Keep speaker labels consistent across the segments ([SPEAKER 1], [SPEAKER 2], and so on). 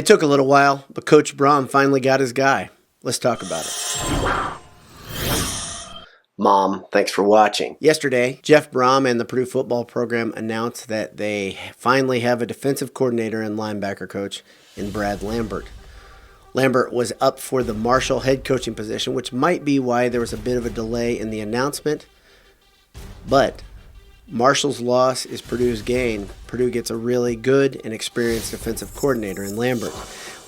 [SPEAKER 1] It took a little while, but Coach Brohm finally got his guy. Let's talk about it. Mom, thanks for watching. Yesterday, Jeff Brohm and the Purdue football program announced that they finally have a defensive coordinator and linebacker coach in Brad Lambert. Lambert was up for the Marshall head coaching position, which might be why there was a bit of a delay in the announcement. But Marshall's loss is Purdue's gain. Purdue gets a really good and experienced defensive coordinator in Lambert.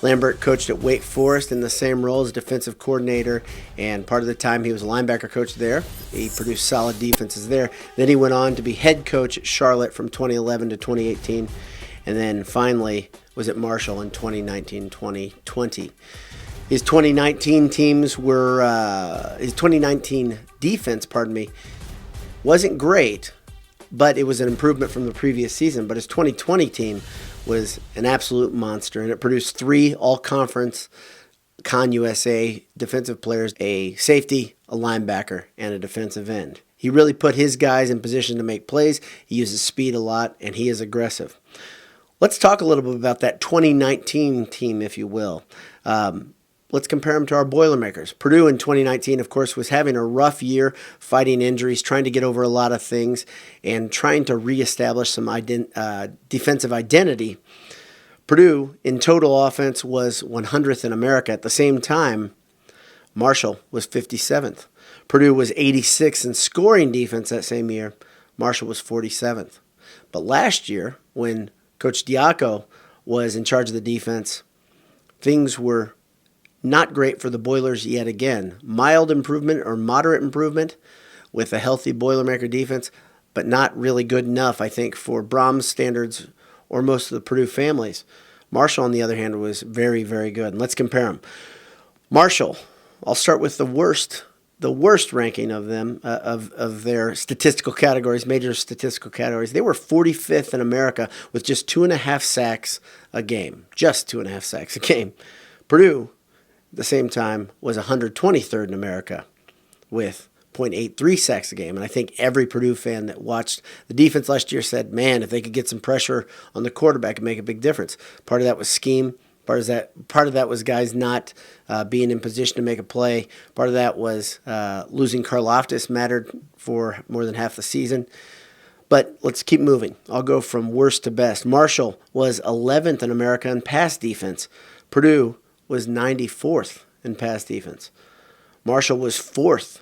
[SPEAKER 1] Lambert coached at Wake Forest in the same role as defensive coordinator, and part of the time he was a linebacker coach there. He produced solid defenses there. Then he went on to be head coach at Charlotte from 2011 to 2018, and then finally was at Marshall in 2019-2020. His 2019 defense, wasn't great, but it was an improvement from the previous season. But his 2020 team was an absolute monster, and it produced 3 all-conference Con-USA defensive players, a safety, a linebacker, and a defensive end. He really put his guys in position to make plays. He uses speed a lot, and he is aggressive. Let's talk a little bit about that 2019 team, if you will. Let's compare them to our Boilermakers. Purdue in 2019, of course, was having a rough year, fighting injuries, trying to get over a lot of things, and trying to reestablish some defensive identity. Purdue, in total offense, was 100th in America. At the same time, Marshall was 57th. Purdue was 86th in scoring defense that same year. Marshall was 47th. But last year, when Coach Diaco was in charge of the defense, things were not great for the Boilers yet again. Mild improvement or moderate improvement with a healthy Boilermaker defense, but not really good enough, I think, for Brohm's standards or most of the Purdue families. Marshall, on the other hand, was very, very good. And let's compare them. Marshall, I'll start with the worst ranking of them, of their statistical categories, major statistical categories. They were 45th in America with just 2.5 sacks a game. Just 2.5 sacks a game. Purdue, at the same time, was 123rd in America with 0.83 sacks a game. And I think every Purdue fan that watched the defense last year said, man, if they could get some pressure on the quarterback, it'd make a big difference. Part of that was scheme. Part of that was guys not being in position to make a play. Part of that was losing Karlaftis mattered for more than half the season. But let's keep moving. I'll go from worst to best. Marshall was 11th in America in pass defense. Purdue was 94th in pass defense. Marshall was 4th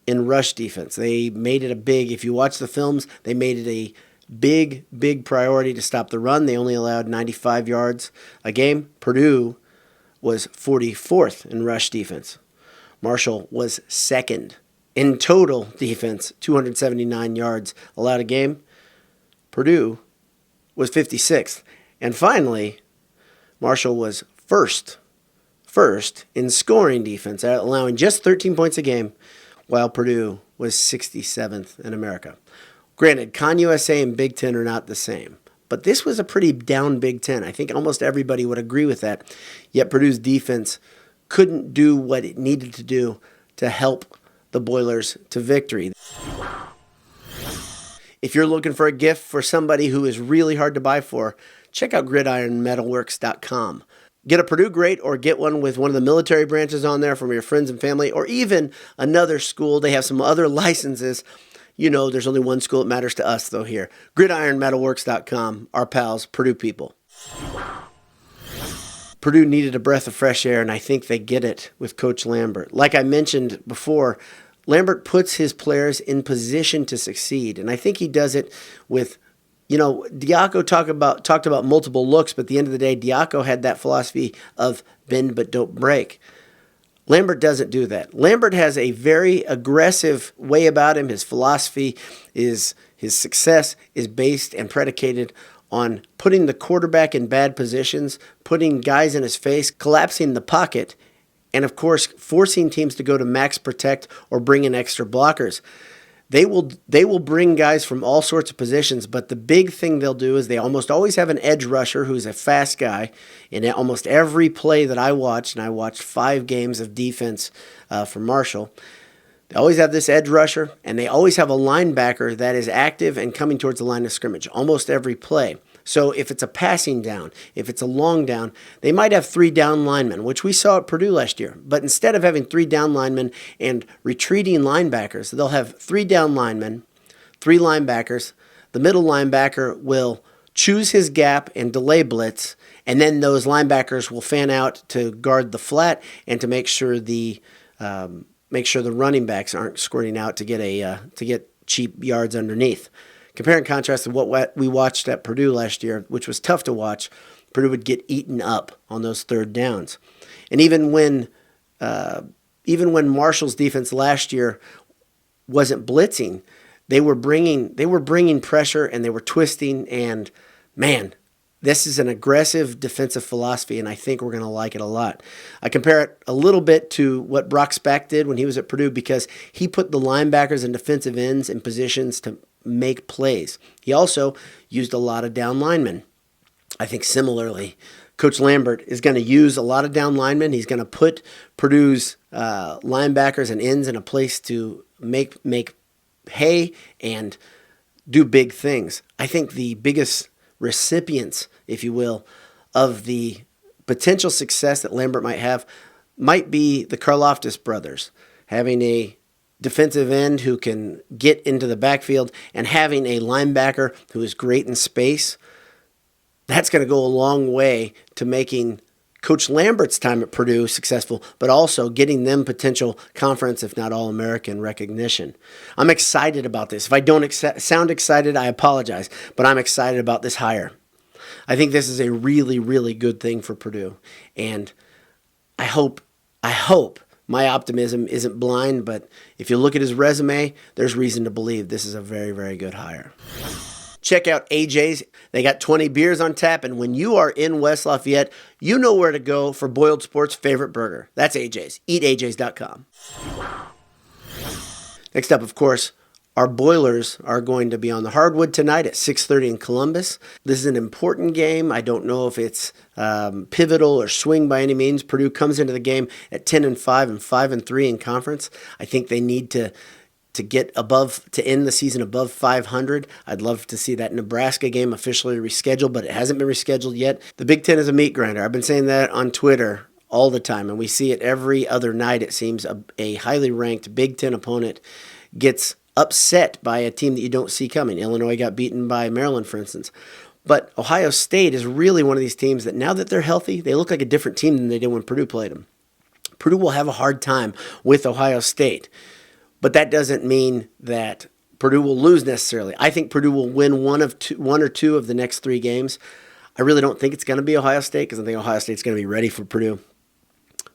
[SPEAKER 1] in rush defense. They made it if you watch the films, they made it a big priority to stop the run. They only allowed 95 yards a game. Purdue was 44th in rush defense. Marshall was 2nd in total defense, 279 yards allowed a game. Purdue was 56th. And finally, Marshall was first in scoring defense, allowing just 13 points a game, while Purdue was 67th in America. Granted, Con-USA and Big Ten are not the same, but this was a pretty down Big Ten. I think almost everybody would agree with that, yet Purdue's defense couldn't do what it needed to do to help the Boilers to victory. If you're looking for a gift for somebody who is really hard to buy for, check out gridironmetalworks.com. Get a Purdue great or get one with one of the military branches on there from your friends and family, or even another school. They have some other licenses. You know, there's only one school that matters to us, though, here. gridironmetalworks.com, our pals, Purdue people. Purdue needed a breath of fresh air, and I think they get it with Coach Lambert. Like I mentioned before, Lambert puts his players in position to succeed, and I think he does it with, Diaco talked about multiple looks, but at the end of the day, Diaco had that philosophy of bend but don't break. Lambert doesn't do that. Lambert has a very aggressive way about him. His philosophy his success is based and predicated on putting the quarterback in bad positions, putting guys in his face, collapsing the pocket, and of course, forcing teams to go to max protect or bring in extra blockers. They will bring guys from all sorts of positions, but the big thing they'll do is they almost always have an edge rusher who's a fast guy. In almost every play that I watched, and I watched 5 games of defense for Marshall, they always have this edge rusher, and they always have a linebacker that is active and coming towards the line of scrimmage almost every play. So if it's a passing down, if it's a long down, they might have 3 down linemen, which we saw at Purdue last year. But instead of having 3 down linemen and retreating linebackers, they'll have 3 down linemen, 3 linebackers. The middle linebacker will choose his gap and delay blitz, and then those linebackers will fan out to guard the flat and to make sure the running backs aren't squirting out to get cheap yards underneath. Compare and contrast to what we watched at Purdue last year, which was tough to watch. Purdue would get eaten up on those third downs, and even when Marshall's defense last year wasn't blitzing, they were bringing pressure and they were twisting. And man, this is an aggressive defensive philosophy, and I think we're going to like it a lot. I compare it a little bit to what Brock Speck did when he was at Purdue, because he put the linebackers and defensive ends in positions to make plays. He also used a lot of down linemen. I think similarly, Coach Lambert is going to use a lot of down linemen. He's going to put Purdue's linebackers and ends in a place to make hay and do big things. I think the biggest recipients, if you will, of the potential success that Lambert might have might be the Karlaftis brothers, having a defensive end who can get into the backfield and having a linebacker who is great in space. That's going to go a long way to making Coach Lambert's time at Purdue successful, but also getting them potential conference, if not All-American recognition. I'm excited about this. If I don't sound excited, I apologize, but I'm excited about this hire. I think this is a really, really good thing for Purdue, and I hope my optimism isn't blind, but if you look at his resume, there's reason to believe this is a very, very good hire. Check out AJ's. They got 20 beers on tap, and when you are in West Lafayette, you know where to go for Boiled Sports' favorite burger. That's AJ's. EatAJ's.com. Next up, of course, our Boilers are going to be on the hardwood tonight at 6:30 in Columbus. This is an important game. I don't know if it's pivotal or swing by any means. Purdue comes into the game at 10-5 and 5-3 in conference. I think they need to end the season above 500. I'd love to see that Nebraska game officially rescheduled, but it hasn't been rescheduled yet. The Big Ten is a meat grinder. I've been saying that on Twitter all the time, and we see it every other night. It seems a highly ranked Big Ten opponent gets upset by a team that you don't see coming. Illinois got beaten by Maryland, for instance. But Ohio State is really one of these teams that now that they're healthy, they look like a different team than they did when Purdue played them. Purdue will have a hard time with Ohio State. But that doesn't mean that Purdue will lose necessarily. I think Purdue will win one or two of the next 3 games. I really don't think it's going to be Ohio State, because I think Ohio State's going to be ready for Purdue.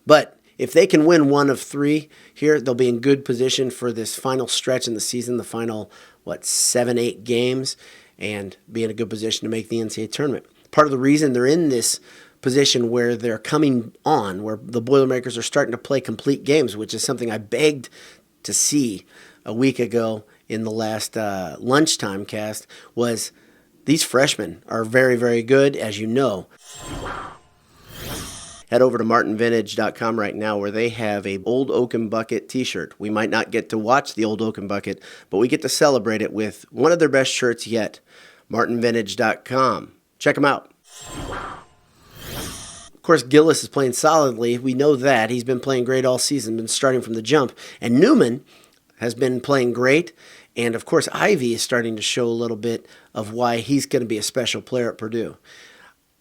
[SPEAKER 1] But if they can win 1 of 3 here, they'll be in good position for this final stretch in the season, the final, 7-8 games, and be in a good position to make the NCAA tournament. Part of the reason they're in this position where they're coming on, where the Boilermakers are starting to play complete games, which is something I begged to see a week ago in the last lunchtime cast, was these freshmen are very, very good, as you know. Head over to martinvintage.com right now, where they have a Old Oaken Bucket t-shirt. We might not get to watch the Old Oaken Bucket, but we get to celebrate it with one of their best shirts yet, martinvintage.com. Check them out. Of course, Gillis is playing solidly. We know that. He's been playing great all season, been starting from the jump. And Newman has been playing great. And, of course, Ivy is starting to show a little bit of why he's going to be a special player at Purdue.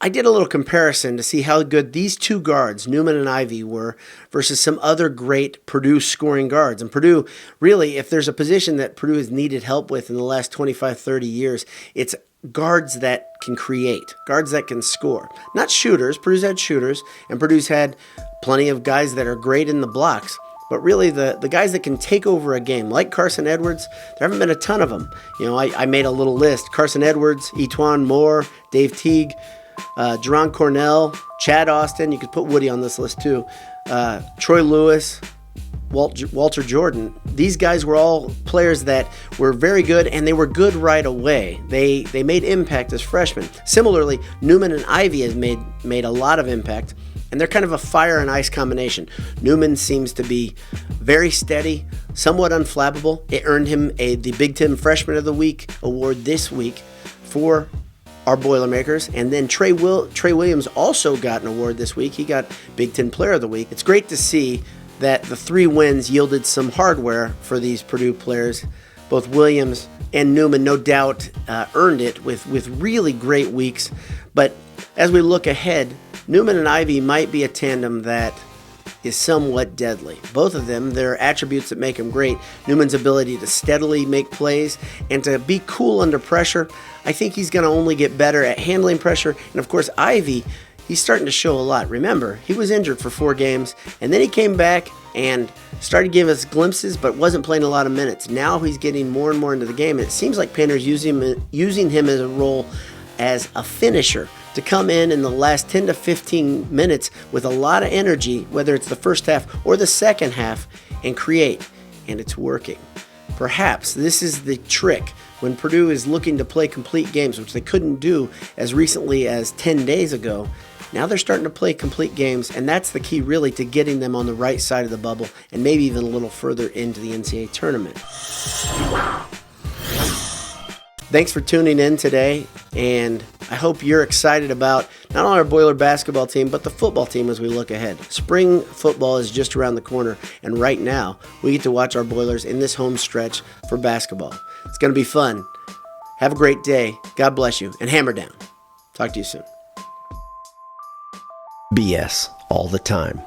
[SPEAKER 1] I did a little comparison to see how good these 2 guards, Newman and Ivy, were versus some other great Purdue scoring guards. And Purdue, really, if there's a position that Purdue has needed help with in the last 25, 30 years, it's guards that can create, guards that can score. Not shooters. Purdue's had shooters, and Purdue's had plenty of guys that are great in the blocks. But really, the guys that can take over a game, like Carson Edwards, there haven't been a ton of them. You know, I made a little list. Carson Edwards, Etwan Moore, Dave Teague, Jerron Cornell, Chad Austin. You could put Woody on this list too. Troy Lewis, Walter Jordan. These guys were all players that were very good, and they were good right away. They made impact as freshmen. Similarly, Newman and Ivy has made a lot of impact, and they're kind of a fire and ice combination. Newman seems to be very steady, somewhat unflappable. It earned him the Big Ten Freshman of the Week award this week for our Boilermakers. And then Trey Williams also got an award this week. He got Big Ten Player of the Week. It's great to see that the 3 wins yielded some hardware for these Purdue players. Both Williams and Newman, no doubt, earned it with really great weeks. But as we look ahead, Newman and Ivy might be a tandem that is somewhat deadly. Both of them, there are attributes that make them great. Newman's ability to steadily make plays and to be cool under pressure. I think he's going to only get better at handling pressure. And of course, Ivy, he's starting to show a lot. Remember, he was injured for 4 games, and then he came back and started giving us glimpses, but wasn't playing a lot of minutes. Now he's getting more and more into the game, and it seems like Painter's using him as a role as a finisher, to come in the last 10 to 15 minutes with a lot of energy, whether it's the first half or the second half, and create. And it's working. Perhaps this is the trick when Purdue is looking to play complete games, which they couldn't do as recently as 10 days ago. Now they're starting to play complete games, and that's the key really to getting them on the right side of the bubble and maybe even a little further into the NCAA tournament. Thanks for tuning in today, and I hope you're excited about not only our Boiler basketball team, but the football team as we look ahead. Spring football is just around the corner, and right now we get to watch our Boilers in this home stretch for basketball. It's going to be fun. Have a great day. God bless you, and hammer down. Talk to you soon. BS all the time.